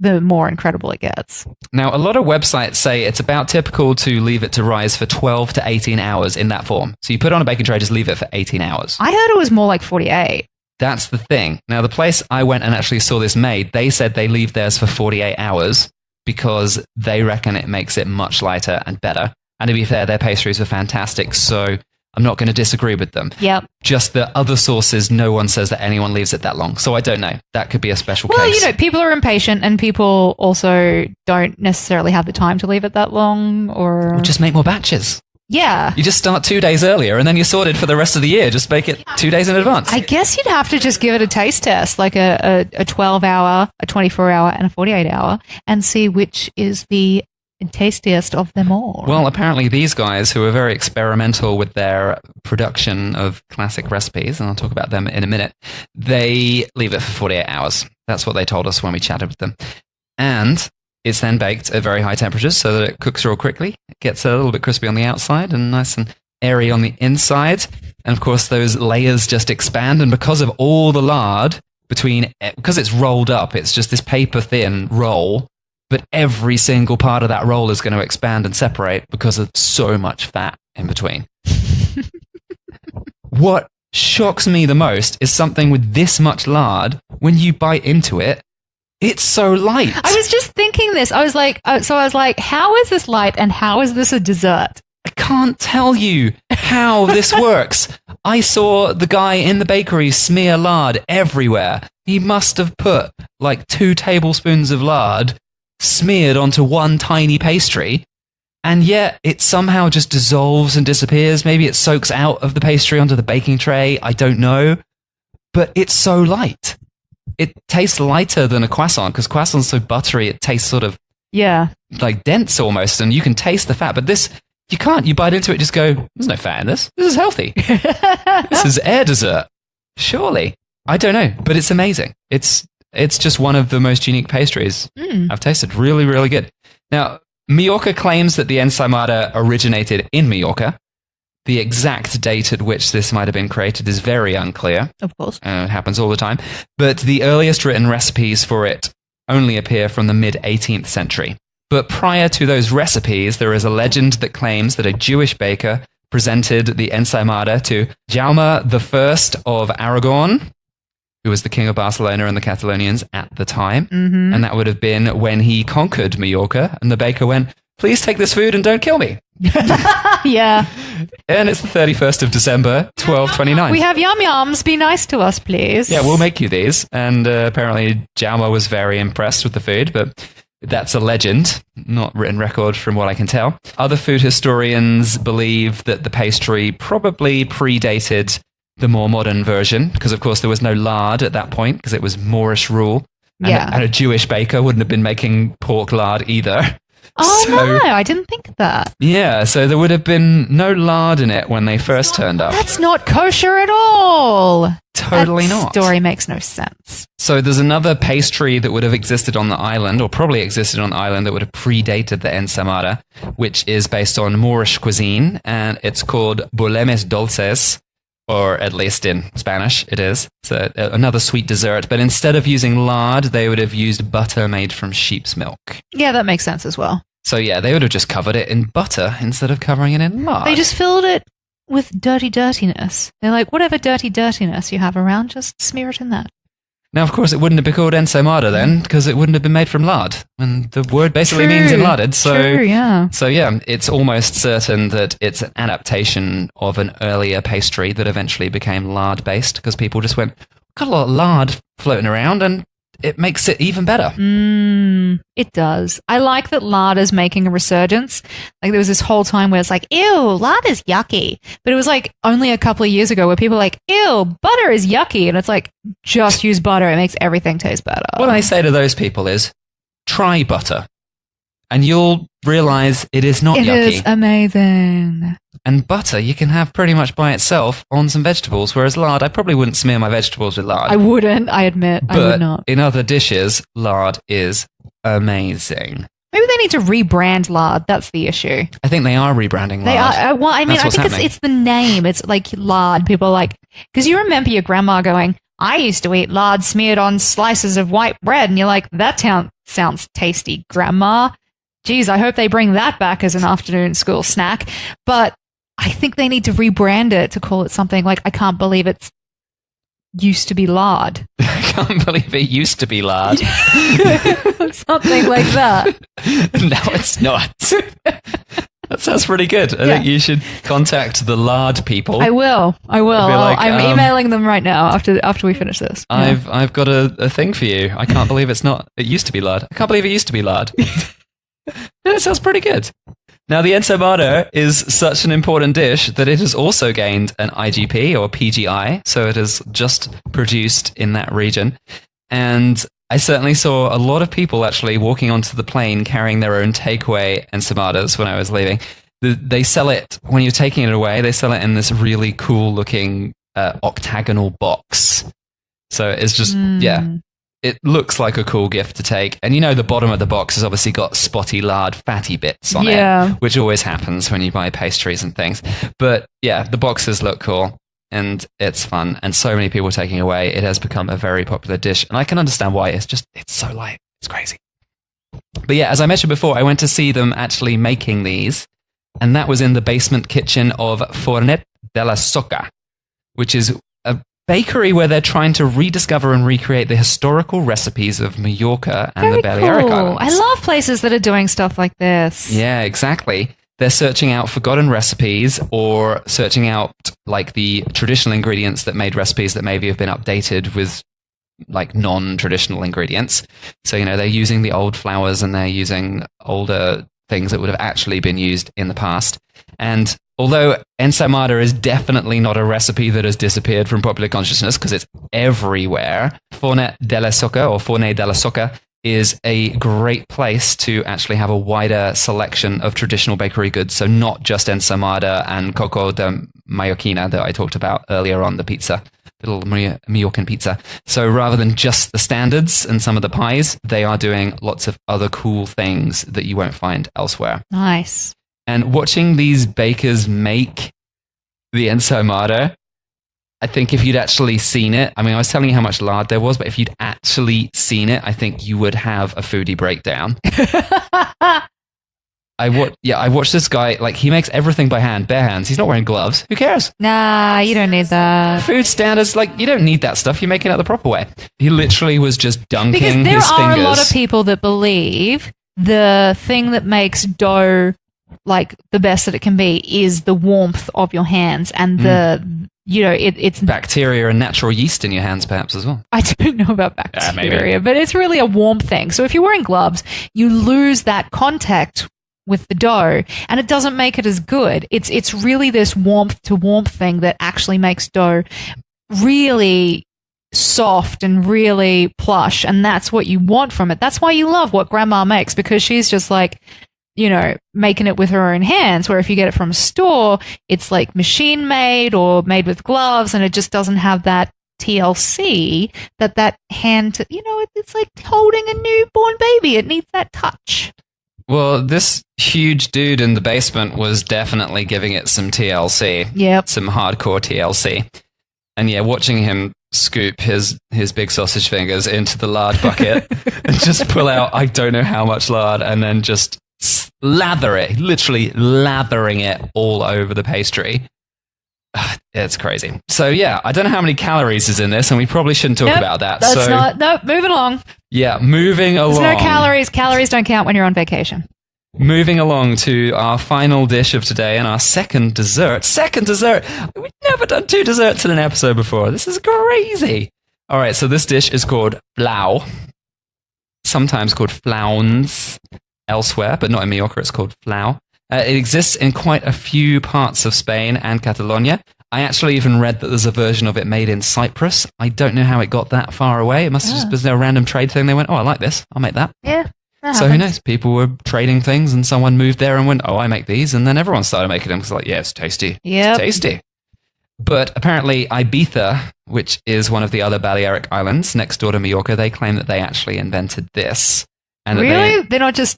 the more incredible it gets. Now, a lot of websites say it's about typical to leave it to rise for 12 to 18 hours in that form. So you put it on a baking tray, just leave it for 18 hours. I heard it was more like 48. That's the thing. Now, the place I went and actually saw this made, they said they leave theirs for 48 hours because they reckon it makes it much lighter and better. And to be fair, their pastries are fantastic, so I'm not going to disagree with them. Yep. Just the other sources, no one says that anyone leaves it that long. So I don't know. That could be a special case. Well, people are impatient and people also don't necessarily have the time to leave it that long, or just make more batches. Yeah. You just start 2 days earlier and then you're sorted for the rest of the year. Just bake it 2 days in advance. I guess you'd have to just give it a taste test, like a 12-hour, a 24-hour, and a 48-hour, and see which is the tastiest of them all. Well, apparently these guys, who are very experimental with their production of classic recipes, and I'll talk about them in a minute, they leave it for 48 hours. That's what they told us when we chatted with them. And It's then baked at very high temperatures so that it cooks real quickly. It gets a little bit crispy on the outside and nice and airy on the inside. And of course, those layers just expand. And because of all the lard because it's rolled up, it's just this paper thin roll, but every single part of that roll is going to expand and separate because of so much fat in between. What shocks me the most is something with this much lard, when you bite into it, it's so light. I was just thinking this. I was like, how is this light and how is this a dessert? I can't tell you how this works. I saw the guy in the bakery smear lard everywhere. He must have put like 2 tablespoons of lard smeared onto one tiny pastry, and yet it somehow just dissolves and disappears. Maybe it soaks out of the pastry onto the baking tray. I don't know. But it's so light. It tastes lighter than a croissant because croissant's so buttery. It tastes sort of like dense almost, and you can taste the fat. But this, you can't. You bite into it, just go, there's no fat in this. This is healthy. This is air dessert. Surely. I don't know, but it's amazing. It's just one of the most unique pastries I've tasted. Really, really good. Now, Mallorca claims that the ensaimada originated in Mallorca. The exact date at which this might have been created is very unclear. Of course. It happens all the time. But the earliest written recipes for it only appear from the mid-18th century. But prior to those recipes, there is a legend that claims that a Jewish baker presented the ensaimada to Jaume I of Aragon, who was the king of Barcelona and the Catalonians at the time. Mm-hmm. And that would have been when he conquered Mallorca. And the baker went, please take this food and don't kill me. Yeah. And it's the 31st of December, 1229. We have yum-yums. Be nice to us, please. Yeah, we'll make you these. And apparently Jaume was very impressed with the food, but that's a legend, not written record from what I can tell. Other food historians believe that the pastry probably predated the more modern version, because of course there was no lard at that point, because it was Moorish rule. And a Jewish baker wouldn't have been making pork lard either. Oh, no, I didn't think that. Yeah, so there would have been no lard in it when they first turned up. That's not kosher at all. Totally not. That story makes no sense. So there's another pastry that would have existed on the island, or probably existed on the island, that would have predated the ensaimada, which is based on Moorish cuisine, and it's called bolemes dulces, or at least in Spanish it is. So another sweet dessert, but instead of using lard, they would have used butter made from sheep's milk. Yeah, that makes sense as well. So yeah, they would have just covered it in butter instead of covering it in lard. They just filled it with dirtiness. They're like, whatever dirtiness you have around, just smear it in that. Now, of course, it wouldn't have been called ensaimada then, because it wouldn't have been made from lard. And the word basically means enlarded. So, So yeah, it's almost certain that it's an adaptation of an earlier pastry that eventually became lard-based, because people just went, got a lot of lard floating around, and it makes it even better. It does. I like that lard is making a resurgence. Like there was this whole time where it's like, ew, lard is yucky. But it was like only a couple of years ago where people were like, ew, butter is yucky. And it's like, just use butter. It makes everything taste better. What I say to those people is, try butter. And you'll realize it is not yucky. It is amazing. And butter you can have pretty much by itself on some vegetables, whereas lard, I probably wouldn't smear my vegetables with lard. I wouldn't, I admit. But I would not. In other dishes, lard is amazing. Maybe they need to rebrand lard. That's the issue. I think they are rebranding lard. They are. Well, I mean, I think it's the name. It's like lard. People are like, because you remember your grandma going, I used to eat lard smeared on slices of white bread. And you're like, that sounds tasty, Grandma. Geez, I hope they bring that back as an afternoon school snack. But I think they need to rebrand it to call it something like, I can't believe it's used to be lard. I can't believe it used to be lard. Something like that. No, it's not. That sounds pretty good. I think you should contact the lard people. I will. Like, I'm emailing them right now after we finish this. I've got a thing for you. I can't believe it used to be lard. I can't believe it used to be lard. That sounds pretty good. Now, the ensaimada is such an important dish that it has also gained an IGP or PGI, so it is just produced in that region. And I certainly saw a lot of people actually walking onto the plane carrying their own takeaway ensaimadas when I was leaving. They sell it, when you're taking it away, they sell it in this really cool looking octagonal box. So it's just, it looks like a cool gift to take. And the bottom of the box has obviously got spotty, lard, fatty bits on it, which always happens when you buy pastries and things. But yeah, the boxes look cool and it's fun. And so many people taking away. It has become a very popular dish. And I can understand why. It's so light. It's crazy. But yeah, as I mentioned before, I went to see them actually making these. And that was in the basement kitchen of Fornet de la Soca, which is a bakery where they're trying to rediscover and recreate the historical recipes of Mallorca and the Balearic Islands. I love places that are doing stuff like this. Yeah, exactly. They're searching out forgotten recipes or searching out like the traditional ingredients that made recipes that maybe have been updated with like non-traditional ingredients. So, they're using the old flours and they're using older things that would have actually been used in the past. And although ensaimada is definitely not a recipe that has disappeared from popular consciousness because it's everywhere, Fornet de la Soca or Fornet de la Soca is a great place to actually have a wider selection of traditional bakery goods. So not just ensaimada and coco de Mallorquina that I talked about earlier on, the pizza, little Mallorcan pizza. So rather than just the standards and some of the pies, they are doing lots of other cool things that you won't find elsewhere. Nice. And watching these bakers make the ensaimada, I think if you'd actually seen it, I was telling you how much lard there was, but if you'd actually seen it, I think you would have a foodie breakdown. I watched this guy, like he makes everything by hand, bare hands. He's not wearing gloves. Who cares? Nah, you don't need that. Food standards, like you don't need that stuff. You're making it the proper way. He literally was just dunking his fingers. Because there are a lot of people that believe the thing that makes dough like the best that it can be is the warmth of your hands and it's bacteria and natural yeast in your hands perhaps as well. I don't know about bacteria, but it's really a warm thing. So if you're wearing gloves, you lose that contact with the dough and it doesn't make it as good. It's really this warmth to warmth thing that actually makes dough really soft and really plush, and that's what you want from it. That's why you love what grandma makes, because she's just like, making it with her own hands, where if you get it from a store, it's like machine made or made with gloves, and it just doesn't have that TLC that hand, it's like holding a newborn baby. It needs that touch. Well, this huge dude in the basement was definitely giving it some TLC. Yep. Some hardcore TLC. And yeah, watching him scoop his big sausage fingers into the lard bucket and just pull out I don't know how much lard and then just lather it, literally lathering it all over the pastry. It's crazy. So yeah, I don't know how many calories is in this, and we probably shouldn't talk about that. Moving along. Yeah, moving along. There's no calories. Calories don't count when you're on vacation. Moving along to our final dish of today and our second dessert. We've never done 2 desserts in an episode before. This is crazy. All right, so this dish is called flau, sometimes called flauns elsewhere, but not in Mallorca. It's called flau. It exists in quite a few parts of Spain and Catalonia. I actually even read that there's a version of it made in Cyprus. I don't know how it got that far away. It must have just been a random trade thing. They went, I like this. I'll make that. Yeah. So who knows? People were trading things and someone moved there and went, I make these. And then everyone started making them because it's tasty. Yeah. It's tasty. But apparently Ibiza, which is one of the other Balearic islands next door to Mallorca, they claim that they actually invented this. And really? They're not just...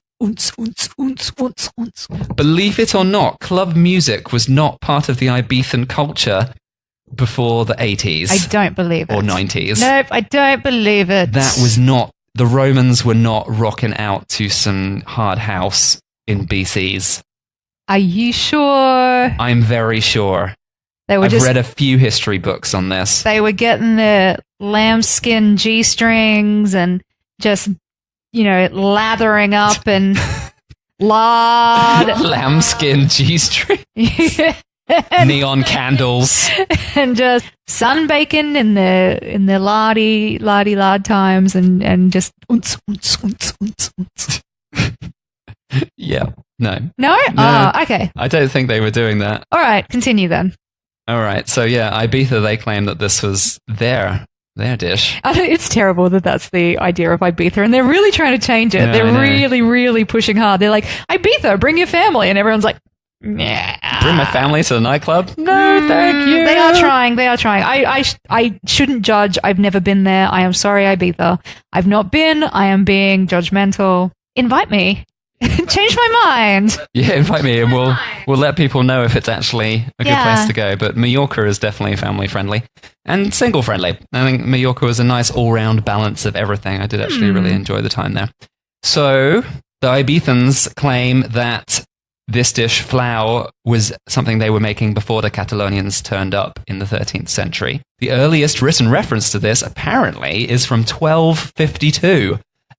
Believe it or not, club music was not part of the Ibizan culture before the 80s. I don't believe it. Or 90s. Nope, I don't believe it. That was not... The Romans were not rocking out to some hard house in BC's. Are you sure? I'm very sure. I've read a few history books on this. They were getting their lambskin G-strings and just, lathering up and lard. Lambskin G-string? Neon candles. And just sunbaking in the lardy lard times and just Yeah. No? Oh, okay. I don't think they were doing that. All right, continue then. All right. So yeah, Ibiza, they claim that this was their dish. It's terrible that that's the idea of Ibiza, and they're really trying to change it. They're really, really pushing hard. They're like, Ibiza, bring your family. And everyone's like, Yeah. Bring my family to the nightclub? No, thank you. They are trying. I shouldn't judge. I've never been there. I am sorry, Ibiza. I've not been. I am being judgmental. Invite me. Change my mind. Yeah, invite me and we'll let people know if it's actually a good place to go. But Mallorca is definitely family friendly and single friendly. I think Mallorca was a nice all-round balance of everything. I did actually really enjoy the time there. So the Ibizans claim that this dish, flau, was something they were making before the Catalonians turned up in the 13th century. The earliest written reference to this, apparently, is from 1252.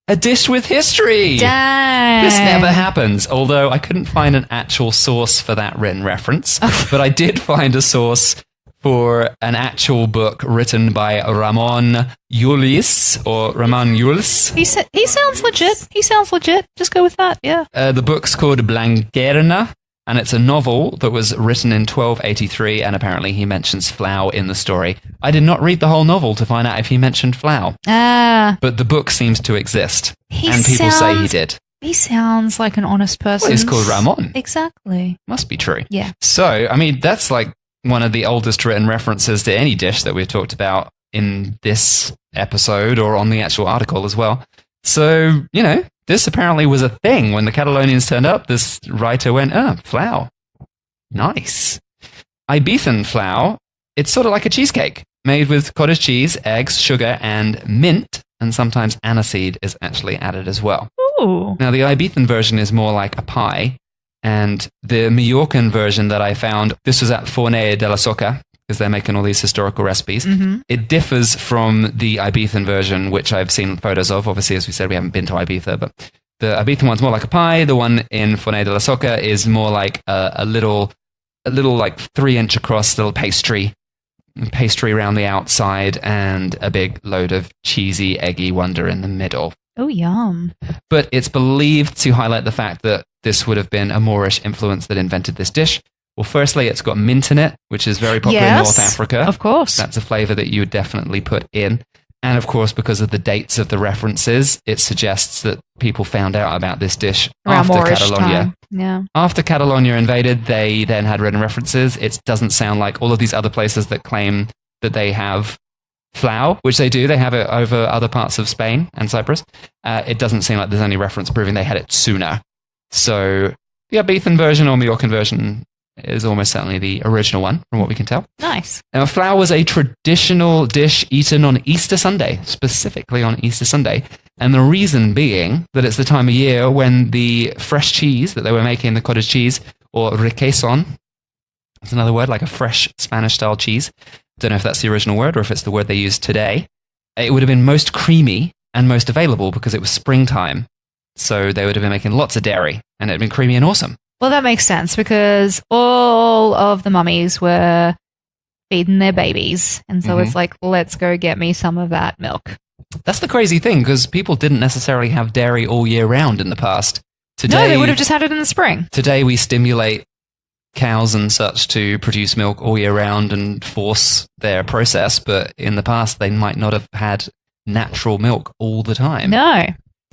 A dish with history! Dang. This never happens, although I couldn't find an actual source for that written reference. But I did find a source for an actual book written by Ramon Llull or Ramon Llull. He sounds legit. Just go with that, yeah. The book's called Blanquerna, and it's a novel that was written in 1283, and apparently he mentions flau in the story. I did not read the whole novel to find out if he mentioned flau. But the book seems to exist, and people say he did. He sounds like an honest person. Well, he's called Ramon. Exactly. Must be true. Yeah. So, I mean, that's like one of the oldest written references to any dish that we've talked about in this episode or on the actual article as well. So, this apparently was a thing. When the Catalonians turned up, this writer went, flau. Nice. Ibizan flau, it's sort of like a cheesecake made with cottage cheese, eggs, sugar, and mint, and sometimes aniseed is actually added as well. Ooh. Now, the Ibizan version is more like a pie, and the Mallorcan version that I found, this was at Forner de la Soca, because they're making all these historical recipes. Mm-hmm. It differs from the Ibizan version, which I've seen photos of. Obviously, as we said, we haven't been to Ibiza, but the Ibizan one's more like a pie. The one in Forner de la Soca is more like a little like 3-inch across little pastry around the outside, and a big load of cheesy, eggy wonder in the middle. Oh, yum. But it's believed to highlight the fact that this would have been a Moorish influence that invented this dish. Well, firstly, it's got mint in it, which is very popular in North Africa. Of course. That's a flavor that you would definitely put in. And of course, because of the dates of the references, it suggests that people found out about this dish around after Moorish Catalonia. Time. Yeah. After Catalonia invaded, they then had written references. It doesn't sound like all of these other places that claim that they have flau, which they do. They have it over other parts of Spain and Cyprus. It doesn't seem like there's any reference proving they had it sooner. So the Ibizan version or Mallorcan version is almost certainly the original one, from what we can tell. Nice. Now, flau was a traditional dish eaten on Easter Sunday, specifically on Easter Sunday. And the reason being that it's the time of year when the fresh cheese that they were making, the cottage cheese, or requesón, it's another word, like a fresh Spanish-style cheese. Don't know if that's the original word or if it's the word they use today. It would have been most creamy and most available because it was springtime. So they would have been making lots of dairy, and it had been creamy and awesome. Well, that makes sense because all of the mummies were feeding their babies. And so it's like, let's go get me some of that milk. That's the crazy thing, because people didn't necessarily have dairy all year round in the past. Today, no, they would have just had it in the spring. Today we stimulate cows and such to produce milk all year round and force their process, but in the past they might not have had natural milk all the time. No.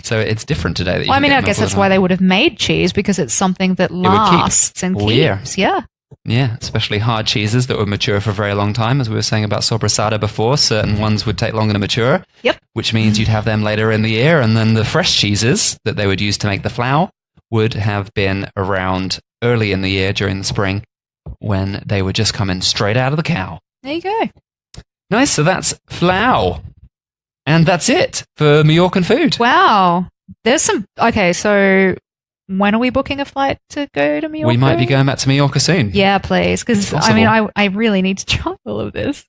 So it's different today. That you I mean, I guess that's why they would have made cheese, because it's something that lasts and keeps. Yeah. Yeah, especially hard cheeses that would mature for a very long time. As we were saying about Sobrassada before, certain ones would take longer to mature. Yep. Which means you'd have them later in the year. And then the fresh cheeses that they would use to make the flau would have been around early in the year during the spring, when they were just coming straight out of the cow. There you go. Nice. So that's flau. And that's it for Mallorcan food. Wow. There's some... Okay, so when are we booking a flight to go to Mallorca? We might be going back to Mallorca soon. Yeah, please. Because, I mean, I really need to try all of this.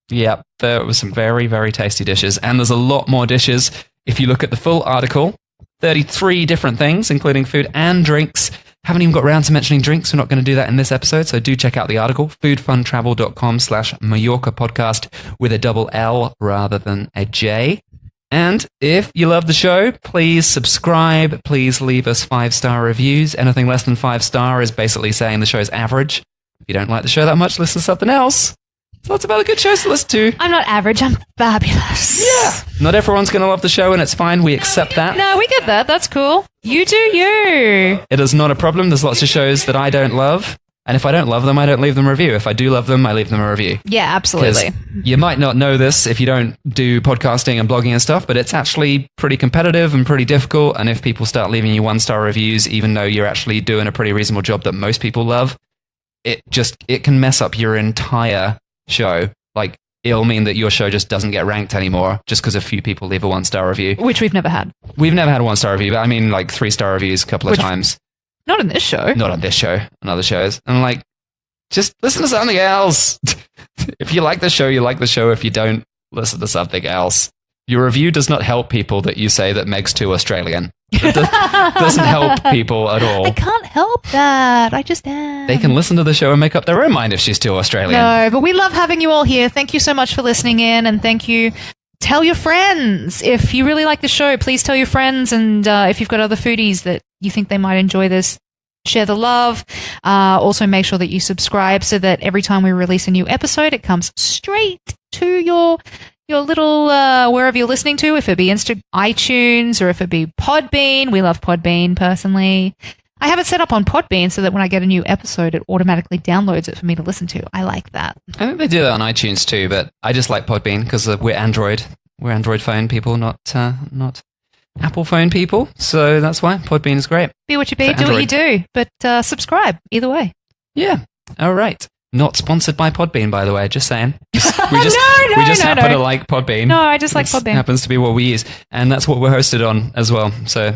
Yeah, there were some very, very tasty dishes. And there's a lot more dishes. If you look at the full article, 33 different things, including food and drinks. Haven't even got around to mentioning drinks. We're not going to do that in this episode, so do check out the article, foodfuntravel.com/Mallorca podcast with a double L rather than a J. And if you love the show, please subscribe. Please leave us 5-star reviews. Anything less than 5-star is basically saying the show's average. If you don't like the show that much, listen to something else. lots of other good shows to listen to. I'm not average. I'm fabulous. Yeah. Not everyone's going to love the show, and it's fine. We accept that. No, we get that. That's cool. You do you. It is not a problem. There's lots of shows that I don't love. And if I don't love them, I don't leave them a review. If I do love them, I leave them a review. Yeah, absolutely. You might not know this if you don't do podcasting and blogging and stuff, but it's actually pretty competitive and pretty difficult. And if people start leaving you 1-star reviews, even though you're actually doing a pretty reasonable job that most people love, it can mess up your entire show. Like, it'll mean that your show just doesn't get ranked anymore just because a few people leave a 1-star review. Which we've never had. We've never had a 1-star review, but I mean like 3-star reviews a couple of times. Not on this show. Not on this show, on other shows. And I'm like, just listen to something else. If you like the show, you like the show. If you don't, listen to something else. Your review does not help people that you say that Meg's too Australian. It doesn't help people at all. I can't help that. I just am. They can listen to the show and make up their own mind if she's too Australian. No, but we love having you all here. Thank you so much for listening in, and thank you. Tell your friends. If you really like the show, please tell your friends. And if you've got other foodies that you think they might enjoy this, share the love. Also, make sure that you subscribe so that every time we release a new episode, it comes straight to your little wherever you're listening to, if it be iTunes or if it be Podbean. We love Podbean personally. I have it set up on Podbean so that when I get a new episode, it automatically downloads it for me to listen to. I like that. I think they do that on iTunes too, but I just like Podbean because we're Android. We're Android phone people, not Apple phone people. So that's why Podbean is great. Be what you be, do what you do. But subscribe either way. Yeah. All right. Not sponsored by We by the way. Just saying. We just happen to like Podbean. No, I just like Podbean. Happens to be what we use, and that's what we're hosted on as well. So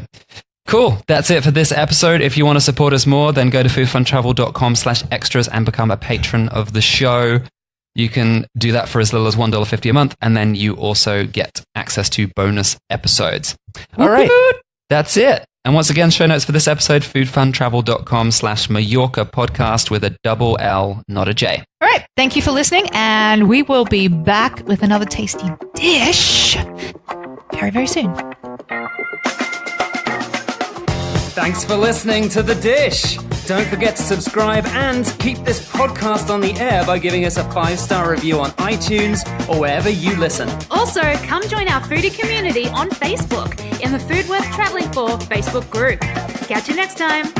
cool. That's it for this episode. If you want to support us more, then go to foodfuntravel.com/extras and become a patron of the show. You can do that for as little as $1.50 a month, and then you also get access to bonus episodes. All right. That's it. And once again, show notes for this episode, foodfuntravel.com/Mallorca podcast with a double L, not a J. All right. Thank you for listening, and we will be back with another tasty dish very, very soon. Thanks for listening to The Dish. Don't forget to subscribe and keep this podcast on the air by giving us a 5-star review on iTunes or wherever you listen. Also, come join our foodie community on Facebook in the Food Worth Travelling For Facebook group. Catch you next time.